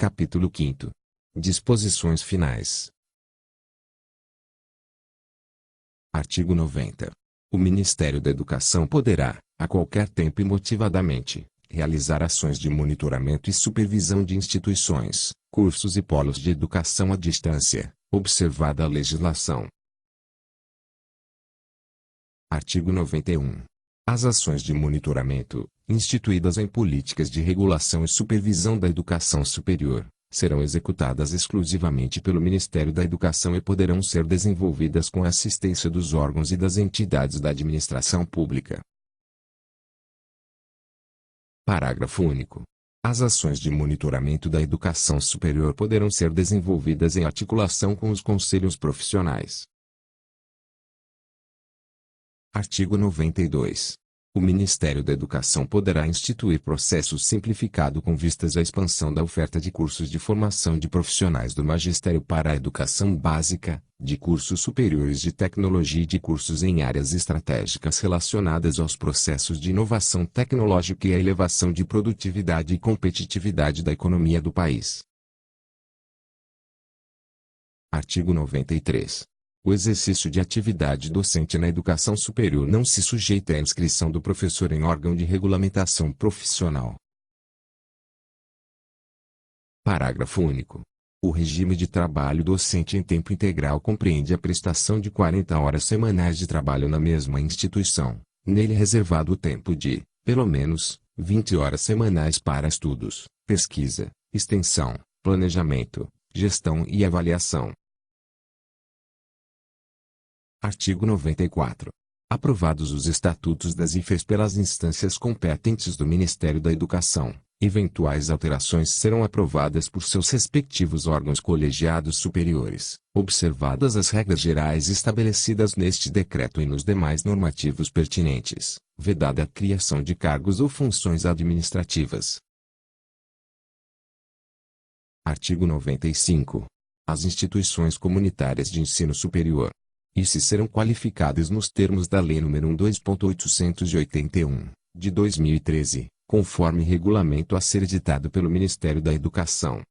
Capítulo 5. Disposições finais. Artigo 90. O Ministério da Educação poderá, a qualquer tempo e motivadamente, realizar ações de monitoramento e supervisão de instituições, cursos e polos de educação à distância, observada a legislação. Artigo 91. As ações de monitoramento, instituídas em políticas de regulação e supervisão da educação superior, serão executadas exclusivamente pelo Ministério da Educação e poderão ser desenvolvidas com a assistência dos órgãos e das entidades da administração pública. Parágrafo único. As ações de monitoramento da educação superior poderão ser desenvolvidas em articulação com os conselhos profissionais. Artigo 92. O Ministério da Educação poderá instituir processo simplificado com vistas à expansão da oferta de cursos de formação de profissionais do magistério para a educação básica, de cursos superiores de tecnologia e de cursos em áreas estratégicas relacionadas aos processos de inovação tecnológica e à elevação de produtividade e competitividade da economia do país. Artigo 93. O exercício de atividade docente na educação superior não se sujeita à inscrição do professor em órgão de regulamentação profissional. Parágrafo único. O regime de trabalho docente em tempo integral compreende a prestação de 40 horas semanais de trabalho na mesma instituição, nele reservado o tempo de, pelo menos, 20 horas semanais para estudos, pesquisa, extensão, planejamento, gestão e avaliação. Artigo 94. Aprovados os estatutos das IFES pelas instâncias competentes do Ministério da Educação, eventuais alterações serão aprovadas por seus respectivos órgãos colegiados superiores, observadas as regras gerais estabelecidas neste decreto e nos demais normativos pertinentes, vedada a criação de cargos ou funções administrativas. Artigo 95. As instituições comunitárias de ensino superior e se serão qualificadas nos termos da Lei nº 12.881, de 2013, conforme regulamento a ser editado pelo Ministério da Educação.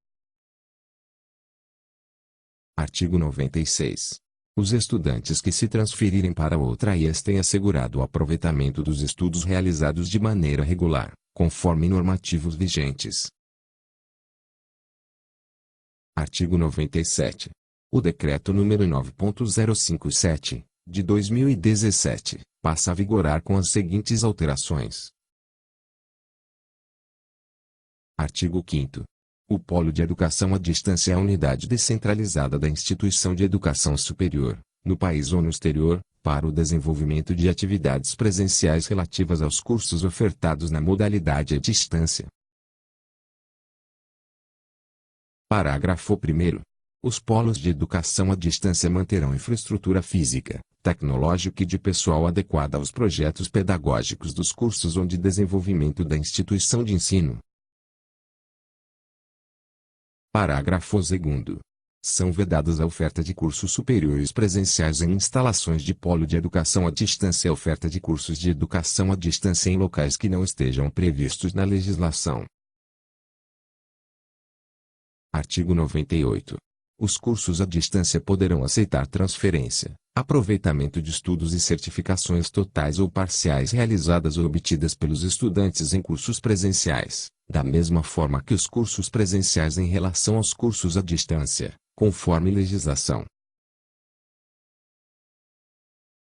Artigo 96. Os estudantes que se transferirem para outra IES têm assegurado o aproveitamento dos estudos realizados de maneira regular, conforme normativos vigentes. Artigo 97. O Decreto nº 9.057, de 2017, passa a vigorar com as seguintes alterações. Artigo 5º. O Polo de Educação à Distância é a unidade descentralizada da instituição de educação superior, no país ou no exterior, para o desenvolvimento de atividades presenciais relativas aos cursos ofertados na modalidade à distância. Parágrafo 1º. Os polos de educação à distância manterão infraestrutura física, tecnológica e de pessoal adequada aos projetos pedagógicos dos cursos ou de desenvolvimento da instituição de ensino. Parágrafo 2º. São vedadas a oferta de cursos superiores presenciais em instalações de polo de educação à distância e a oferta de cursos de educação à distância em locais que não estejam previstos na legislação. Artigo 98. Os cursos à distância poderão aceitar transferência, aproveitamento de estudos e certificações totais ou parciais realizadas ou obtidas pelos estudantes em cursos presenciais, da mesma forma que os cursos presenciais em relação aos cursos à distância, conforme legislação.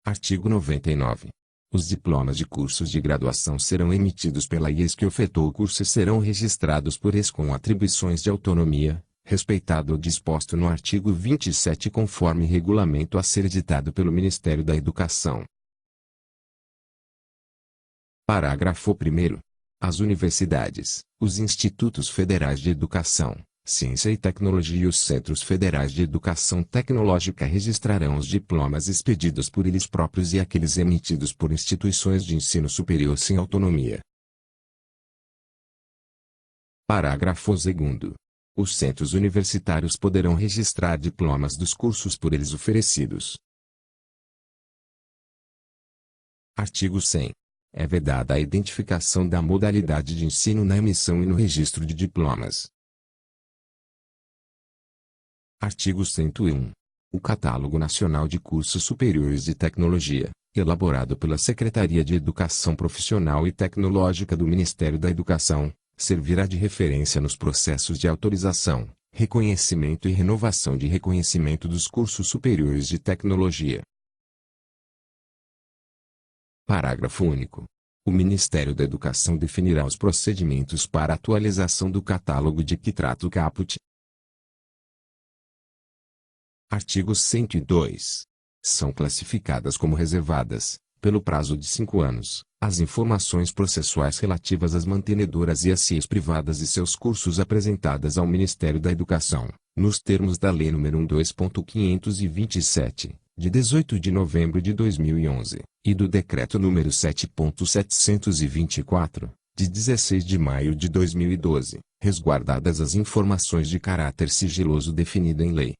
Artigo 99. Os diplomas de cursos de graduação serão emitidos pela IES que ofertou o curso e serão registrados por IES com atribuições de autonomia, respeitado o disposto no artigo 27 conforme regulamento a ser editado pelo Ministério da Educação. Parágrafo 1º. As universidades, os institutos federais de educação, ciência e tecnologia e os centros federais de educação tecnológica registrarão os diplomas expedidos por eles próprios e aqueles emitidos por instituições de ensino superior sem autonomia. Parágrafo 2º. Os centros universitários poderão registrar diplomas dos cursos por eles oferecidos. Artigo 100. É vedada a identificação da modalidade de ensino na emissão e no registro de diplomas. Artigo 101. O Catálogo Nacional de Cursos Superiores de Tecnologia, elaborado pela Secretaria de Educação Profissional e Tecnológica do Ministério da Educação, servirá de referência nos processos de autorização, reconhecimento e renovação de reconhecimento dos cursos superiores de tecnologia. Parágrafo único. O Ministério da Educação definirá os procedimentos para atualização do catálogo de que trata o caput. Artigo 102. São classificadas como reservadas, pelo prazo de 5 anos, as informações processuais relativas às mantenedoras e às CIEs privadas e seus cursos apresentadas ao Ministério da Educação, nos termos da Lei nº 12.527, de 18 de novembro de 2011, e do Decreto nº 7.724, de 16 de maio de 2012, resguardadas as informações de caráter sigiloso definidas em lei.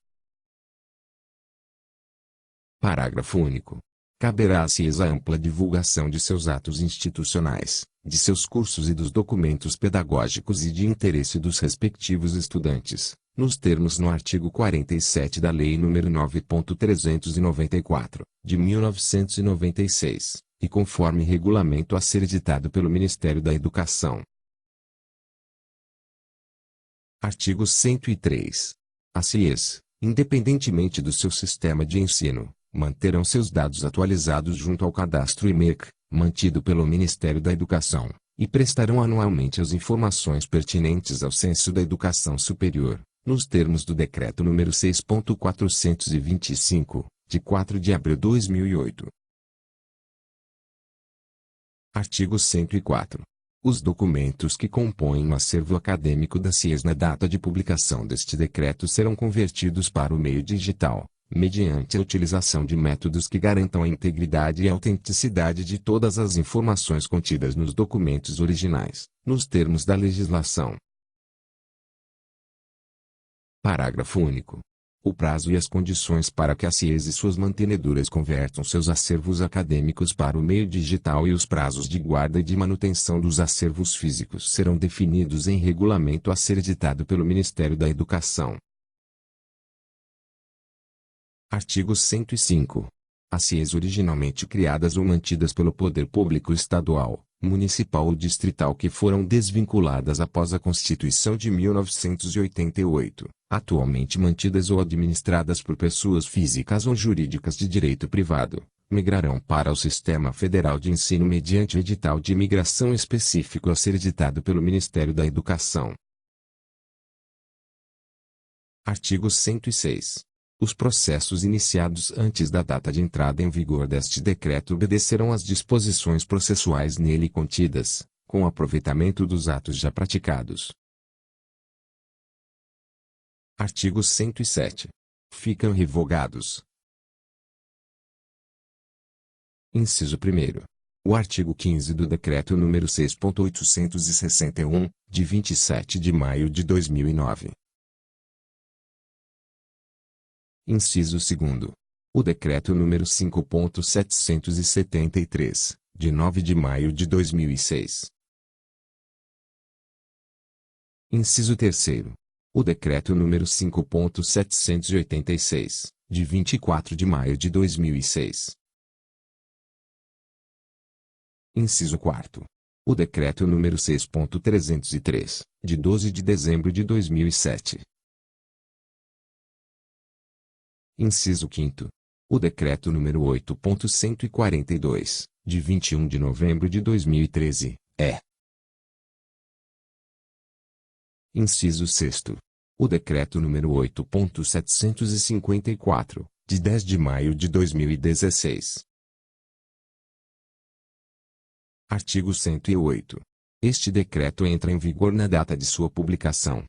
Parágrafo único. Caberá às CIEs a ampla divulgação de seus atos institucionais, de seus cursos e dos documentos pedagógicos e de interesse dos respectivos estudantes, nos termos no artigo 47 da Lei nº 9.394, de 1996, e conforme regulamento a ser editado pelo Ministério da Educação. Artigo 103. As CIEs, independentemente do seu sistema de ensino, manterão seus dados atualizados junto ao cadastro IMEC, mantido pelo Ministério da Educação, e prestarão anualmente as informações pertinentes ao Censo da Educação Superior, nos termos do Decreto nº 6.425, de 4 de abril de 2008. Artigo 104. Os documentos que compõem o acervo acadêmico das CIEs na data de publicação deste decreto serão convertidos para o meio digital, mediante a utilização de métodos que garantam a integridade e a autenticidade de todas as informações contidas nos documentos originais, nos termos da legislação. Parágrafo único. O prazo e as condições para que as CIEs e suas mantenedoras convertam seus acervos acadêmicos para o meio digital e os prazos de guarda e de manutenção dos acervos físicos serão definidos em regulamento a ser editado pelo Ministério da Educação. Artigo 105. As CIEs originalmente criadas ou mantidas pelo poder público estadual, municipal ou distrital que foram desvinculadas após a Constituição de 1988, atualmente mantidas ou administradas por pessoas físicas ou jurídicas de direito privado, migrarão para o Sistema Federal de Ensino mediante edital de migração específico a ser editado pelo Ministério da Educação. Artigo 106. Os processos iniciados antes da data de entrada em vigor deste decreto obedecerão às disposições processuais nele contidas, com aproveitamento dos atos já praticados. Artigo 107. Ficam revogados. Inciso 1º. O artigo 15 do Decreto nº 6.861, de 27 de maio de 2009. Inciso 2º. O Decreto nº 5.773, de 9 de maio de 2006. Inciso 3º. O Decreto nº 5.786, de 24 de maio de 2006. Inciso 4º. O Decreto nº 6.303, de 12 de dezembro de 2007. Inciso 5º. O Decreto nº 8.142, de 21 de novembro de 2013, é. Inciso 6º. O Decreto nº 8.754, de 10 de maio de 2016. Artigo 108. Este decreto entra em vigor na data de sua publicação.